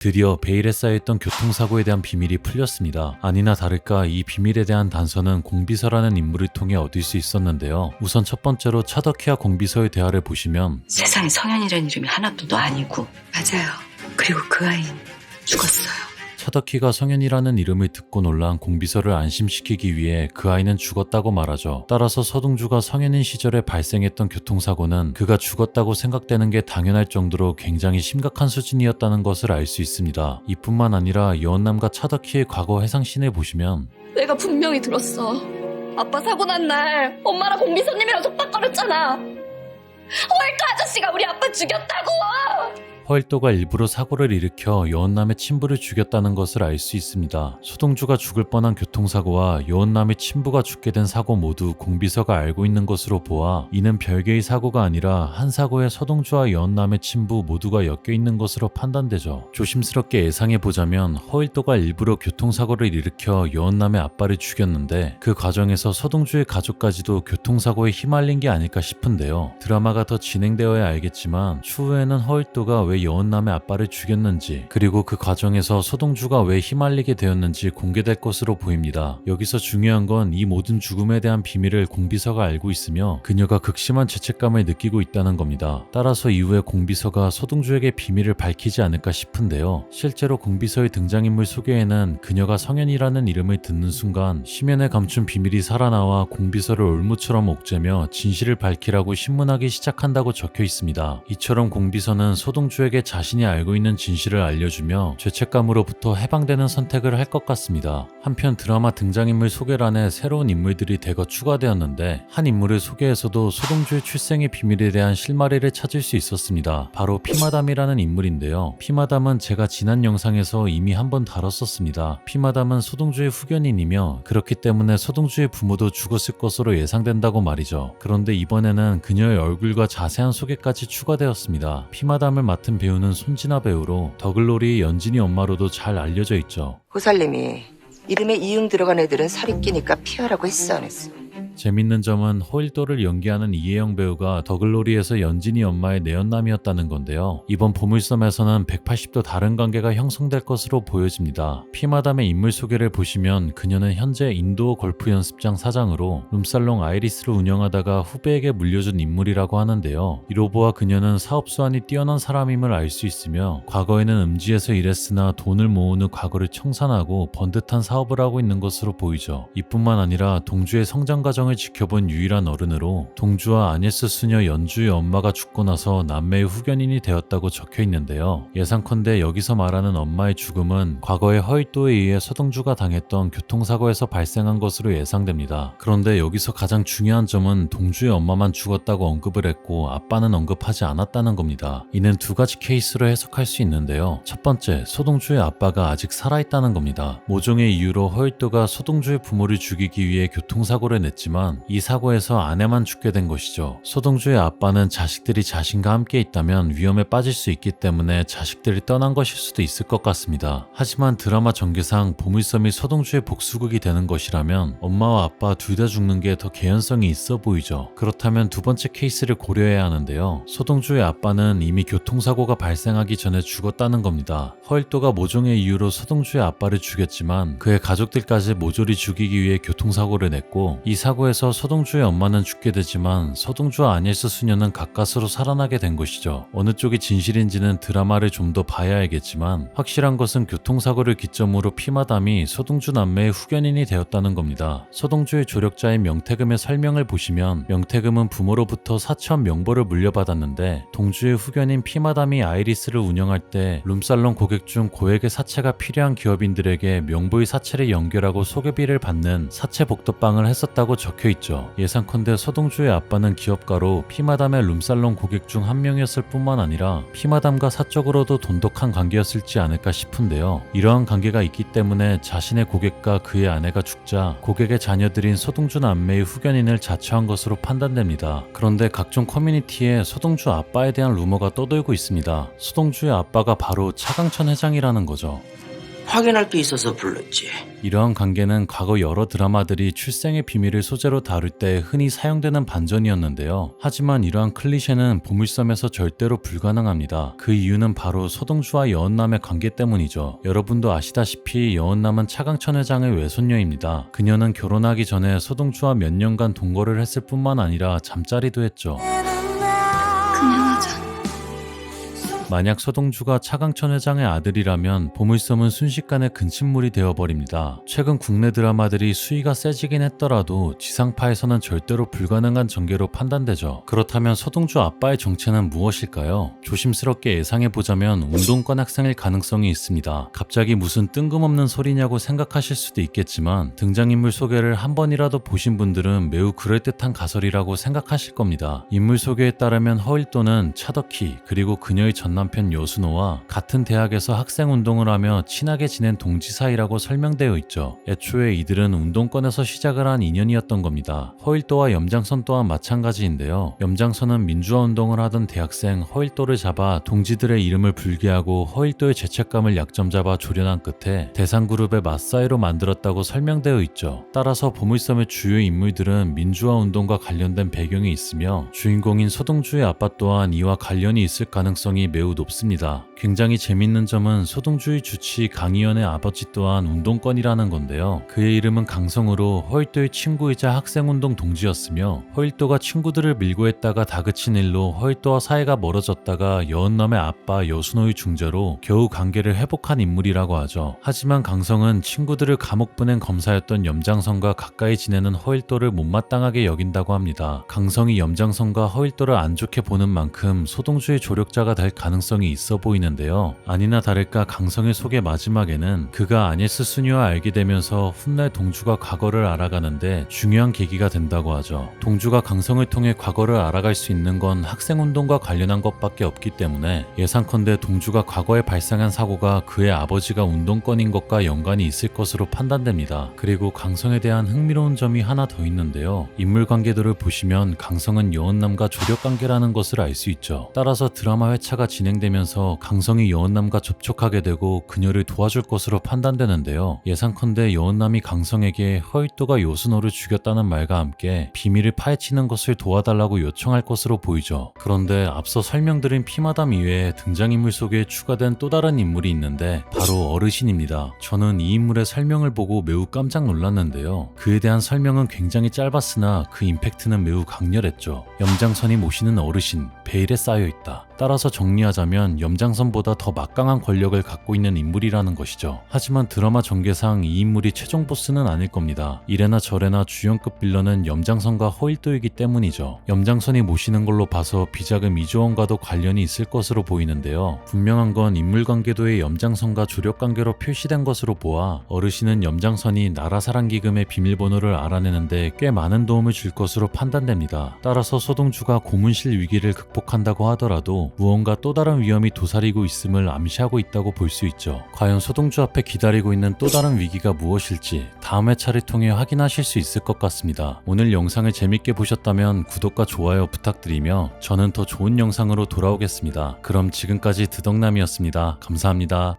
드디어 베일에 쌓여있던 교통사고에 대한 비밀이 풀렸습니다. 아니나 다를까 이 비밀에 대한 단서는 공비서라는 인물을 통해 얻을 수 있었는데요. 우선 첫 번째로 차더키와 공비서의 대화를 보시면 세상에 성현이라는 이름이 하나도 아니고. 맞아요. 그리고 그 아이는 죽었어요. 차더키가 성현이라는 이름을 듣고 놀란 공비서를 안심시키기 위해 그 아이는 죽었다고 말하죠. 따라서 서동주가 성현인 시절에 발생했던 교통사고는 그가 죽었다고 생각되는 게 당연할 정도로 굉장히 심각한 수준이었다는 것을 알 수 있습니다. 이뿐만 아니라 여원남과 차더키의 과거 해상신을 보시면 내가 분명히 들었어. 아빠 사고 난 날 엄마랑 공비서님이랑 속닥거렸잖아. 헐크 아저씨가 우리 아빠 죽였다고. 허일도가 일부러 사고를 일으켜 여원남의 친부를 죽였다는 것을 알 수 있습니다. 소동주가 죽을 뻔한 교통사고와 여원남의 친부가 죽게 된 사고 모두 공비서가 알고 있는 것으로 보아 이는 별개의 사고가 아니라 한 사고에 서동주와 여원남의 친부 모두가 엮여 있는 것으로 판단되죠. 조심스럽게 예상해보자면 허일도가 일부러 교통사고를 일으켜 여원남의 아빠를 죽였는데 그 과정에서 서동주의 가족까지도 교통사고에 휘말린 게 아닐까 싶은데요. 드라마가 더 진행되어야 알겠지만 추후에는 허일도가 왜 여원남의 아빠를 죽였는지 그리고 그 과정에서 서동주가 왜 휘말리게 되었는지 공개될 것으로 보입니다. 여기서 중요한 건 이 모든 죽음에 대한 비밀을 공비서가 알고 있으며 그녀가 극심한 죄책감을 느끼고 있다는 겁니다. 따라서 이후에 공비서가 서동주에게 비밀을 밝히지 않을까 싶은데요. 실제로 공비서의 등장인물 소개에는 그녀가 성현이라는 이름을 듣는 순간 심연에 감춘 비밀이 살아나와 공비서를 올무처럼 옥죄며 진실을 밝히라고 신문하기 시작한다고 적혀 있습니다. 이처럼 공비서는 서동주에게 자신이 알고 있는 진실을 알려주며 죄책감으로부터 해방되는 선택을 할 것 같습니다. 한편 드라마 등장인물 소개란에 새로운 인물들이 대거 추가되었는데 한 인물을 소개해서도 서동주의 출생의 비밀에 대한 실마리를 찾을 수 있었습니다. 바로 피마담이라는 인물인데요. 피마담은 제가 지난 영상에서 이미 한번 다뤘었습니다. 피마담은 서동주의 후견인이며 그렇기 때문에 서동주의 부모도 죽었을 것으로 예상된다고 말이죠. 그런데 이번에는 그녀의 얼굴과 자세한 소개까지 추가되었습니다. 피마담을 맡은 배우는 손진아 배우로 더글로리의 연진이 엄마로도 잘 알려져 있죠. 호살님이 이름에 이응 들어간 애들은 살이 끼니까 피하라고 했어 안 했어? 재밌는 점은 허일도를 연기하는 이혜영 배우가 더글로리에서 연진이 엄마의 내연남이었다는 건데요. 이번 보물섬에서는 180도 다른 관계가 형성될 것으로 보여집니다. 피마담의 인물 소개를 보시면 그녀는 현재 인도어 골프 연습장 사장으로 룸살롱 아이리스를 운영하다가 후배에게 물려준 인물이라고 하는데요. 이로 보아 그녀는 사업 수완이 뛰어난 사람임을 알 수 있으며 과거에는 음지에서 일했으나 돈을 모은 후 과거를 청산하고 번듯한 사업을 하고 있는 것으로 보이죠. 이뿐만 아니라 동주의 성장 과정을 지켜본 유일한 어른으로 동주와 아니스 수녀 연주의 엄마가 죽고 나서 남매의 후견인이 되었다고 적혀 있는데요. 예상컨대 여기서 말하는 엄마의 죽음은 과거의 허일도에 의해 서동주가 당했던 교통사고에서 발생한 것으로 예상됩니다. 그런데 여기서 가장 중요한 점은 동주의 엄마만 죽었다고 언급을 했고 아빠는 언급하지 않았다는 겁니다. 이는 두 가지 케이스로 해석할 수 있는데요. 첫 번째, 서동주의 아빠가 아직 살아있다는 겁니다. 모종의 이유로 허일도가 서동주의 부모를 죽이기 위해 교통사고를 냈지만 이 사고에서 아내만 죽게 된 것이죠. 서동주의 아빠는 자식들이 자신과 함께 있다면 위험에 빠질 수 있기 때문에 자식들이 떠난 것일 수도 있을 것 같습니다. 하지만 드라마 전개상 보물섬이 서동주의 복수극이 되는 것이라면 엄마와 아빠 둘 다 죽는 게 더 개연성이 있어 보이죠. 그렇다면 두 번째 케이스를 고려해야 하는데요. 서동주의 아빠는 이미 교통사고가 발생하기 전에 죽었다는 겁니다. 허일도가 모종의 이유로 서동주의 아빠를 죽였지만 그의 가족들까지 모조리 죽이기 위해 교통사고를 냈고 이 사고에서 서동주의 엄마는 죽게 되지만 서동주와 아니스 수녀는 가까스로 살아나게 된 것이죠. 어느 쪽이 진실인지는 드라마를 좀 더 봐야 알겠지만 확실한 것은 교통사고를 기점으로 피마담이 서동주 남매의 후견인이 되었다는 겁니다. 서동주의 조력자인 명태금의 설명을 보시면 명태금은 부모로부터 사천 명보를 물려받았는데 동주의 후견인 피마담이 아이리스를 운영할 때 룸살롱 고객 중 고액의 사채가 필요한 기업인들에게 명보의 사채를 연결하고 소개비를 받는 사채 복덕방을 했었다고 적혀있죠. 예상컨대 서동주의 아빠는 기업가로 피마담의 룸살롱 고객 중 한 명이었을 뿐만 아니라 피마담과 사적으로도 돈독한 관계였을지 않을까 싶은데요. 이러한 관계가 있기 때문에 자신의 고객과 그의 아내가 죽자 고객의 자녀들인 서동주 남매의 후견인을 자처한 것으로 판단됩니다. 그런데 각종 커뮤니티에 서동주 아빠에 대한 루머가 떠돌고 있습니다. 서동주의 아빠가 바로 차강천 회장이라는 거죠. 확인할 게 있어서 불렀지. 이러한 관계는 과거 여러 드라마들이 출생의 비밀을 소재로 다룰 때 흔히 사용되는 반전이었는데요. 하지만 이러한 클리셰는 보물섬에서 절대로 불가능합니다. 그 이유는 바로 서동주와 여은남의 관계 때문이죠. 여러분도 아시다시피 여은남은 차강천 회장의 외손녀입니다. 그녀는 결혼하기 전에 서동주와 몇 년간 동거를 했을 뿐만 아니라 잠자리도 했죠. 그냥 하자. 만약 서동주가 차강천 회장의 아들이라면 보물섬은 순식간에 근친물이 되어버립니다. 최근 국내 드라마들이 수위가 세지긴 했더라도 지상파에서는 절대로 불가능한 전개로 판단되죠. 그렇다면 서동주 아빠의 정체는 무엇일까요? 조심스럽게 예상해보자면 운동권 학생일 가능성이 있습니다. 갑자기 무슨 뜬금없는 소리냐고 생각하실 수도 있겠지만 등장인물 소개를 한 번이라도 보신 분들은 매우 그럴듯한 가설이라고 생각하실 겁니다. 인물 소개에 따르면 허일도는 차덕희 그리고 그녀의 전 남편 여순호와 같은 대학에서 학생운동을 하며 친하게 지낸 동지 사이라고 설명되어 있죠. 애초에 이들은 운동권에서 시작을 한 인연이었던 겁니다. 허일도와 염장선 또한 마찬가지인데요. 염장선은 민주화운동을 하던 대학생 허일도를 잡아 동지들의 이름을 불개하고 허일도의 죄책감을 약점 잡아 조련한 끝에 대상그룹의 맞사이로 만들었다고 설명되어 있죠. 따라서 보물섬의 주요 인물들은 민주화운동과 관련된 배경이 있으며 주인공인 서동주의 아빠 또한 이와 관련이 있을 가능성이 매우 높습니다. 굉장히 재밌는 점은 서동주의 주치 강희연의 아버지 또한 운동권이라는 건데요. 그의 이름은 강성으로 허일도의 친구이자 학생운동 동지였으며 허일도가 친구들을 밀고 했다가 다그친 일로 허일도와 사이가 멀어졌다가 여은남의 아빠 여순호의 중재로 겨우 관계를 회복한 인물이라고 하죠. 하지만 강성은 친구들을 감옥 보낸 검사였던 염장선과 가까이 지내는 허일도를 못마땅하게 여긴다고 합니다. 강성이 염장선과 허일도를 안 좋게 보는 만큼 서동주의 조력자가 될 가능성이 있어 보이는데요. 아니나 다를까 강성의 소개 마지막에는 그가 아니스 순이와 알게 되면서 훗날 동주가 과거를 알아가는데 중요한 계기가 된다고 하죠. 동주가 강성을 통해 과거를 알아갈 수 있는 건 학생운동과 관련한 것밖에 없기 때문에 예상컨대 동주가 과거에 발생한 사고가 그의 아버지가 운동권인 것과 연관이 있을 것으로 판단됩니다. 그리고 강성에 대한 흥미로운 점이 하나 더 있는데요. 인물관계도를 보시면 강성은 여은남과 조력관계라는 것을 알 수 있죠. 따라서 드라마 회차가 진행되면서 강성이 여은남과 접촉하게 되고 그녀를 도와줄 것으로 판단되는데요. 예상컨대 여은남이 강성에게 허일도가 여순호를 죽였다는 말과 함께 비밀을 파헤치는 것을 도와달라고 요청할 것으로 보이죠. 그런데 앞서 설명드린 피마담 이외에 등장인물 속에 추가된 또 다른 인물이 있는데 바로 어르신입니다. 저는 이 인물의 설명을 보고 매우 깜짝 놀랐는데요. 그에 대한 설명은 굉장히 짧았으나 그 임팩트는 매우 강렬했죠. 염장선이 모시는 어르신, 베일에 쌓여있다. 따라서 정리하자면 염장선보다 더 막강한 권력을 갖고 있는 인물이라는 것이죠. 하지만 드라마 전개상 이 인물이 최종 보스는 아닐 겁니다. 이래나 저래나 주연급 빌런은 염장선과 허일도이기 때문이죠. 염장선이 모시는 걸로 봐서 비자금 이조원과도 관련이 있을 것으로 보이는데요. 분명한 건 인물관계도의 염장선과 조력관계로 표시된 것으로 보아 어르신은 염장선이 나라사랑기금의 비밀번호를 알아내는데 꽤 많은 도움을 줄 것으로 판단됩니다. 따라서 서동주가 고문실 위기를 극복한다고 하더라도 무언가 또 다른 위험이 도사리고 있음을 암시하고 있다고 볼 수 있죠. 과연 서동주 앞에 기다리고 있는 또 다른 위기가 무엇일지 다음 회차를 통해 확인하실 수 있을 것 같습니다. 오늘 영상을 재밌게 보셨다면 구독과 좋아요 부탁드리며 저는 더 좋은 영상으로 돌아오겠습니다. 그럼 지금까지 드덕남이었습니다. 감사합니다.